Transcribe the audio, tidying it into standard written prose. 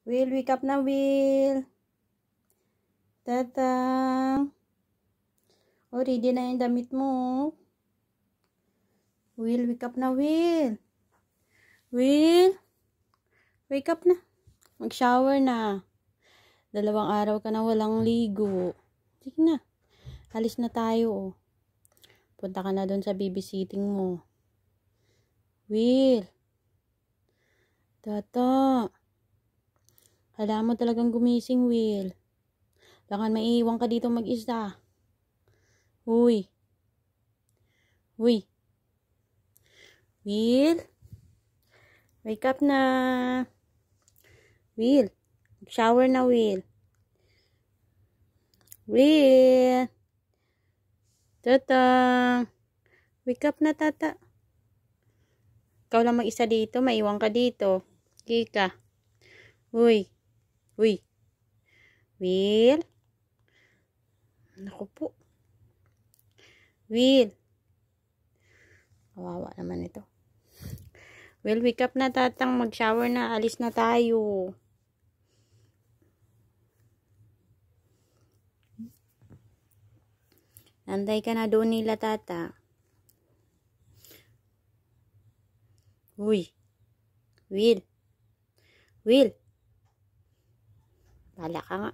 Will, wake up na, Will. Tatang. Oh, ready na yung damit mo. Will, wake up na, Will. Will, wake up na. Mag-shower na. 2 araw ka na walang ligo. Sige na. Alis na tayo, oh. Punta ka na doon sa babysitting mo. Will. Tata. Alam mo talagang gumising, Will. Baka maiiwan ka dito mag-isa. Uy. Uy. Will. Wake up na. Will. Shower na, Will. Will. Tata. Wake up na, tata. Ikaw lang mag-isa dito. Maiwan ka dito. Kika. Uy. Uy. Will. Naku po. Will. Kawawa naman ito. Will, wake up na, tatang. Mag-shower na. Alis na tayo. Nantay ka na doon nila, tata. Uy. Will. Will. Bala ka nga.